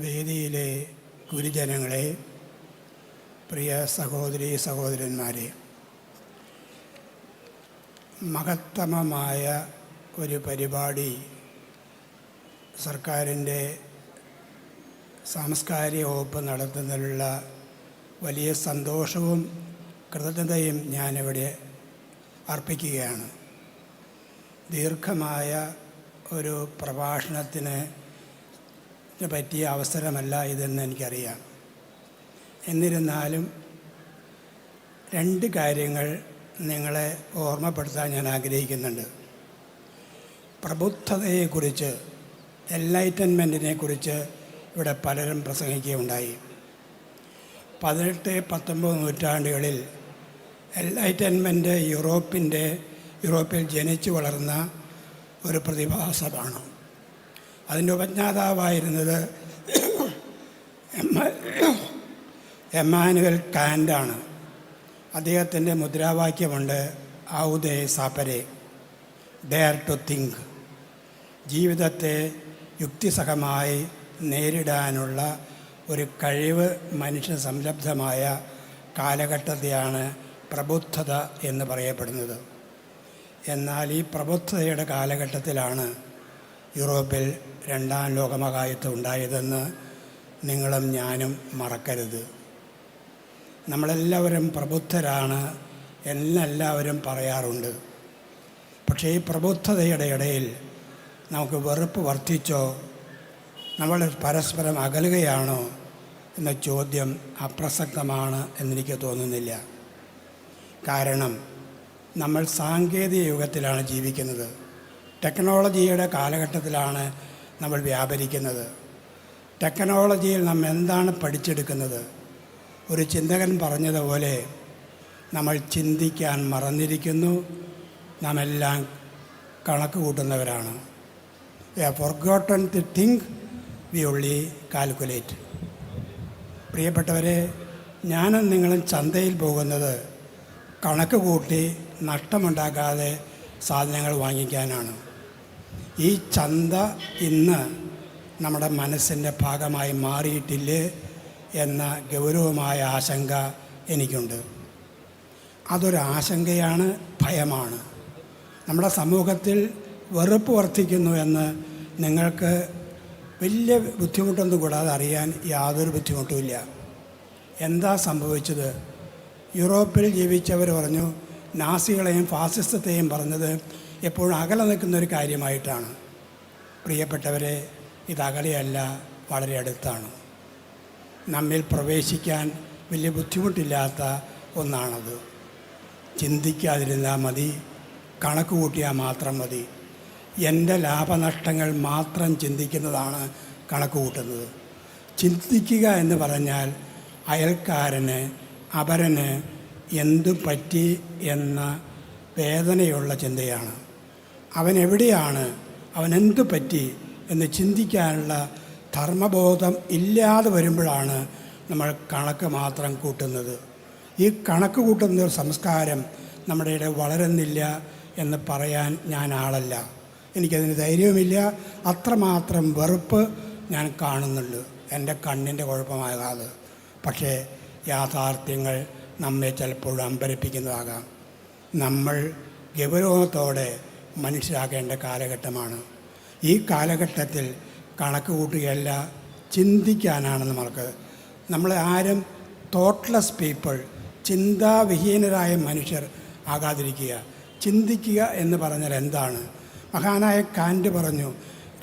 വേദിയിലെ ഗുരുജനങ്ങളെ, പ്രിയ സഹോദരീ സഹോദരന്മാരെ, മഹത്തമമായ ഒരു പരിപാടി സർക്കാരിൻ്റെ സാംസ്കാരിക വകുപ്പ് നടത്തുന്നതിലുള്ള വലിയ സന്തോഷവും കൃതജ്ഞതയും ഞാനിവിടെ അർപ്പിക്കുകയാണ്. ദീർഘമായ ഒരു പ്രഭാഷണത്തിന് പറ്റിയ അവസരമല്ല ഇതെന്ന് എനിക്കറിയാം. എന്നിരുന്നാലും രണ്ട് കാര്യങ്ങൾ നിങ്ങളെ ഓർമ്മപ്പെടുത്താൻ ഞാൻ ആഗ്രഹിക്കുന്നുണ്ട്. പ്രബുദ്ധതയെക്കുറിച്ച്, എൻലൈറ്റൻമെൻറ്റിനെക്കുറിച്ച് ഇവിടെ പലരും പ്രസംഗിക്കുകയുണ്ടായി. 18-19 നൂറ്റാണ്ടുകളിൽ എൻലൈറ്റൻമെൻറ്റ് യൂറോപ്പിൽ ജനിച്ചു വളർന്ന ഒരു പ്രതിഭാസമാണ്. അതിൻ്റെ ഉപജ്ഞാതാവായിരുന്നത് എമ്മാനുവൽ കാൻ്റാണ്. അദ്ദേഹത്തിൻ്റെ മുദ്രാവാക്യമുണ്ട്, ഔദേ സാപ്പരെ, ഡെയർ ടു തിങ്ക്. ജീവിതത്തെ യുക്തിസഹമായി നേരിടാനുള്ള ഒരു കഴിവ് മനുഷ്യ സംരബ്ധമായ കാലഘട്ടത്തെയാണ് പ്രബുദ്ധത എന്ന് പറയപ്പെടുന്നത്. എന്നാൽ ഈ പ്രബുദ്ധതയുടെ കാലഘട്ടത്തിലാണ് യൂറോപ്പിൽ 2ാം ലോകമഹായുദ്ധം ഉണ്ടായതെന്ന് നിങ്ങളും ഞാനും മറക്കരുത്. നമ്മളെല്ലാവരും പ്രബുദ്ധരാണ് എന്നെല്ലാവരും പറയാറുണ്ട്. പക്ഷേ ഈ പ്രബുദ്ധതയുടെ ഇടയിൽ നമുക്ക് വെറുപ്പ് വർദ്ധിച്ചോ, നമ്മൾ പരസ്പരം അകലുകയാണോ എന്ന ചോദ്യം അപ്രസക്തമാണ് എന്നെനിക്ക് തോന്നുന്നില്ല. കാരണം നമ്മൾ സാങ്കേതിക യുഗത്തിലാണ് ജീവിക്കുന്നത്. ടെക്നോളജിയുടെ കാലഘട്ടത്തിലാണ് നമ്മൾ വ്യാപരിക്കുന്നത്. ടെക്നോളജിയിൽ നാം എന്താണ് പഠിച്ചെടുക്കുന്നത്? ഒരു ചിന്തകൻ പറഞ്ഞതുപോലെ നമ്മൾ ചിന്തിക്കാൻ മറന്നിരിക്കുന്നു. നാം എല്ലാം കണക്ക് കൂട്ടുന്നവരാണ്. We have forgotten to think, we only calculate. പ്രിയപ്പെട്ടവരെ, ഞാനും നിങ്ങളും ചന്തയിൽ പോകുന്നത് കണക്ക് കൂട്ടി നഷ്ടമുണ്ടാക്കാതെ സാധനങ്ങൾ വാങ്ങിക്കാനാണ്. ഈ ചന്ത ഇന്ന് നമ്മുടെ മനസ്സിൻ്റെ ഭാഗമായി മാറിയിട്ടില്ലേ എന്ന ഗൗരവമായ ആശങ്ക എനിക്കുണ്ട്. അതൊരാശങ്കയാണ്, ഭയമാണ്. നമ്മുടെ സമൂഹത്തിൽ വെറുപ്പ് വർദ്ധിക്കുന്നു എന്ന് നിങ്ങൾക്ക് വലിയ ബുദ്ധിമുട്ടൊന്നും കൂടാതെ അറിയാൻ യാതൊരു ബുദ്ധിമുട്ടുമില്ല. എന്താ സംഭവിച്ചത്? യൂറോപ്പിൽ ജീവിച്ചവർ പറഞ്ഞു, നാസികളെയും ഫാസിസത്തെയും പറഞ്ഞത് എപ്പോഴും അകലെ നിൽക്കുന്നൊരു കാര്യമായിട്ടാണ്. പ്രിയപ്പെട്ടവരെ, ഇത് അകലെയല്ല, വളരെ അടുത്താണ്. നമ്മിൽ പ്രവേശിക്കാൻ വലിയ ബുദ്ധിമുട്ടില്ലാത്ത ഒന്നാണത്. ചിന്തിക്കാതിരുന്നാൽ മതി, കണക്ക് കൂട്ടിയാൽ മാത്രം മതി. എൻ്റെ ലാഭനഷ്ടങ്ങൾ മാത്രം ചിന്തിക്കുന്നതാണ് കണക്ക് കൂട്ടുന്നത്. ചിന്തിക്കുക എന്ന് പറഞ്ഞാൽ അയൽക്കാരന്, അപരന് എന്തു പറ്റി എന്ന വേദനയുള്ള ചിന്തയാണ്. അവനെവിടെയാണ്, അവനെന്തു പറ്റി എന്ന് ചിന്തിക്കാനുള്ള ധർമ്മബോധം ഇല്ലാതെ വരുമ്പോഴാണ് നമ്മൾ കണക്ക് മാത്രം കൂട്ടുന്നത്. ഈ കണക്ക് കൂട്ടുന്ന ഒരു സംസ്കാരം നമ്മുടെ ഇടയിൽ വളരുന്നില്ല എന്ന് പറയാൻ ഞാൻ ആളല്ല. എനിക്കതിന് ധൈര്യവുമില്ല. അത്രമാത്രം വെറുപ്പ് ഞാൻ കാണുന്നുണ്ട്, എൻ്റെ കണ്ണിൻ്റെ കുഴപ്പമാകാതെ. പക്ഷേ യാഥാർത്ഥ്യങ്ങൾ നമ്മെ ചിലപ്പോൾ അമ്പരപ്പിക്കുന്നതാകാം. നമ്മൾ ഗൗരവത്തോടെ മനസ്സിലാക്കേണ്ട കാലഘട്ടമാണ്. ഈ കാലഘട്ടത്തിൽ കണക്ക് കൂട്ടുകയല്ല, ചിന്തിക്കാനാണ് നമ്മളെ ആരും തോട്ട്ലെസ് പീപ്പിൾ, ചിന്താവിഹീനരായ മനുഷ്യർ ആകാതിരിക്കുക. ചിന്തിക്കുക എന്ന് പറഞ്ഞാൽ എന്താണ്? മഹാനായ കാൻ്റ് പറഞ്ഞു,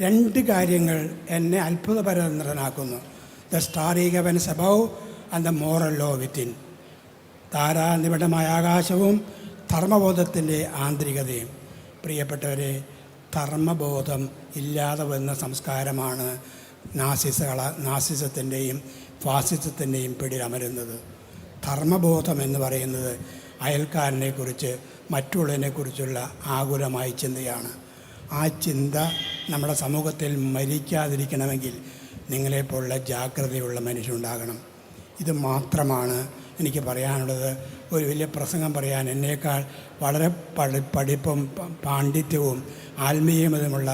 2 കാര്യങ്ങൾ എന്നെ അത്ഭുതപരനാക്കുന്നു. The starry heavens above and the moral law within. താരാനിബിഡമായ ആകാശവും ധർമ്മബോധത്തിൻ്റെ ആന്തരികതയും. പ്രിയപ്പെട്ടവരെ, ധർമ്മബോധം ഇല്ലാതെ വന്ന സംസ്കാരമാണ് നാസിസത്തിൻ്റെയും ഫാസിസത്തിൻ്റെയും പിടിയിലമരുന്നത്. ധർമ്മബോധം എന്ന് പറയുന്നത് അയൽക്കാരനെക്കുറിച്ച്, മറ്റുള്ളതിനെക്കുറിച്ചുള്ള ആകുലമായ ചിന്തയാണ്. ആ ചിന്ത നമ്മുടെ സമൂഹത്തിൽ മരിക്കാതിരിക്കണമെങ്കിൽ നിങ്ങളെപ്പോലുള്ള ജാഗ്രതയുള്ള മനുഷ്യരുണ്ടാകണം. ഇത് മാത്രമാണ് എനിക്ക് പറയാനുള്ളത്. ഒരു വലിയ പ്രസംഗം പറയാൻ എന്നേക്കാൾ വളരെ പഠിപ്പും പാണ്ഡിത്യവും ആത്മീയമതുമുള്ള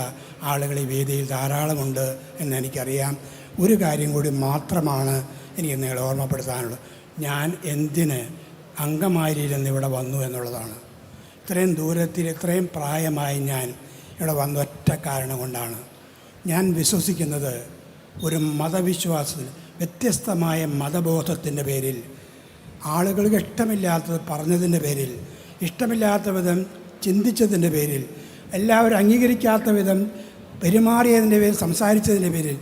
ആളുകൾ ഈ വേദിയിൽ ധാരാളമുണ്ട് എന്നെനിക്കറിയാം. ഒരു കാര്യം കൂടി മാത്രമാണ് എനിക്ക് നിങ്ങളെ ഓർമ്മപ്പെടുത്താനുള്ളത്. ഞാൻ എന്തിന് അങ്കമാലിയിൽ നിന്ന് ഇവിടെ വന്നു എന്നുള്ളതാണ്. ഇത്രയും ദൂരത്തിൽ ഇത്രയും പ്രായമായി ഞാൻ ഇവിടെ വന്ന ഒറ്റ കാരണം കൊണ്ടാണ്. ഞാൻ വിശ്വസിക്കുന്നത് ഒരു മതവിശ്വാസത്തിൽ വ്യത്യസ്തമായ മതബോധത്തിൻ്റെ പേരിൽ, ആളുകൾക്ക് ഇഷ്ടമില്ലാത്തത് പറഞ്ഞതിൻ്റെ പേരിൽ, ഇഷ്ടമില്ലാത്ത വിധം ചിന്തിച്ചതിൻ്റെ പേരിൽ, എല്ലാവരും അംഗീകരിക്കാത്ത വിധം പെരുമാറിയതിൻ്റെ പേരിൽ, സംസാരിച്ചതിൻ്റെ പേരിൽ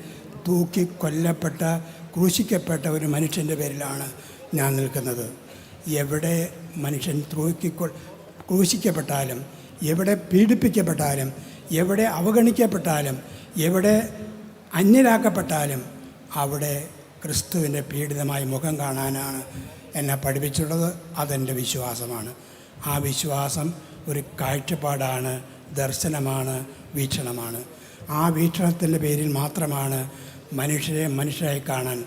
തൂക്കി കൊല്ലപ്പെട്ട, ക്രൂശിക്കപ്പെട്ട ഒരു മനുഷ്യൻ്റെ പേരിലാണ് ഞാൻ നിൽക്കുന്നത്. എവിടെ മനുഷ്യൻ ക്രൂശിക്കപ്പെട്ടാലും, എവിടെ പീഡിപ്പിക്കപ്പെട്ടാലും, എവിടെ അവഗണിക്കപ്പെട്ടാലും, എവിടെ അന്യരാക്കപ്പെട്ടാലും അവിടെ ക്രിസ്തുവിൻ്റെ പീഡിതമായ മുഖം കാണാനാണ് എന്നെ പഠിപ്പിച്ചുള്ളത്. അതെൻ്റെ വിശ്വാസമാണ്. ആ വിശ്വാസം ഒരു കാഴ്ചപ്പാടാണ്, ദർശനമാണ്, വീക്ഷണമാണ്. ആ വീക്ഷണത്തിൻ്റെ പേരിൽ മാത്രമാണ് മനുഷ്യരെ മനുഷ്യരായി കാണാൻ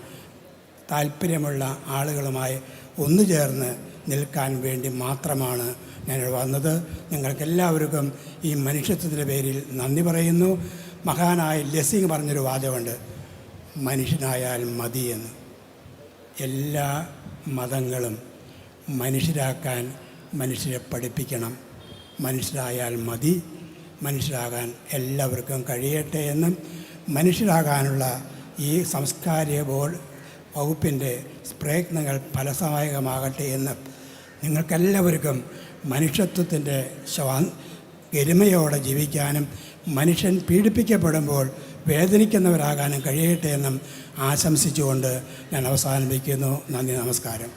താല്പര്യമുള്ള ആളുകളുമായി ഒന്നുചേർന്ന് നിൽക്കാൻ വേണ്ടി മാത്രമാണ് ഞാനിവിടെ വന്നത്. നിങ്ങൾക്കെല്ലാവർക്കും ഈ മനുഷ്യത്വത്തിൻ്റെ പേരിൽ നന്ദി പറയുന്നു. മഹാനായ ലെസ്സിങ് പറഞ്ഞൊരു വാചകമുണ്ട്, മനുഷ്യനായാൽ മതിയെന്ന്. എല്ലാ മതങ്ങളും മനുഷ്യരാക്കാൻ മനുഷ്യരെ പഠിപ്പിക്കണം. മനുഷ്യരായാൽ മതി, മനുഷ്യരാകാൻ എല്ലാവർക്കും കഴിയട്ടെ എന്നും മനുഷ്യരാകാനുള്ള ഈ സാംസ്കാരിക വകുപ്പിൻ്റെ പ്രയത്നങ്ങൾ ഫലസഹായകമാകട്ടെ എന്ന് നിങ്ങൾക്കെല്ലാവർക്കും മനുഷ്യത്വത്തിൻ്റെ ഗരിമയോടെ ജീവിക്കാനും മനുഷ്യൻ പീഡിപ്പിക്കപ്പെടുമ്പോൾ വേദനിക്കുന്നവരാകാനും കഴിയട്ടെ എന്നും ആശംസിച്ചുകൊണ്ട് ഞാൻ അവസാനിപ്പിക്കുന്നു. നന്ദി, നമസ്കാരം.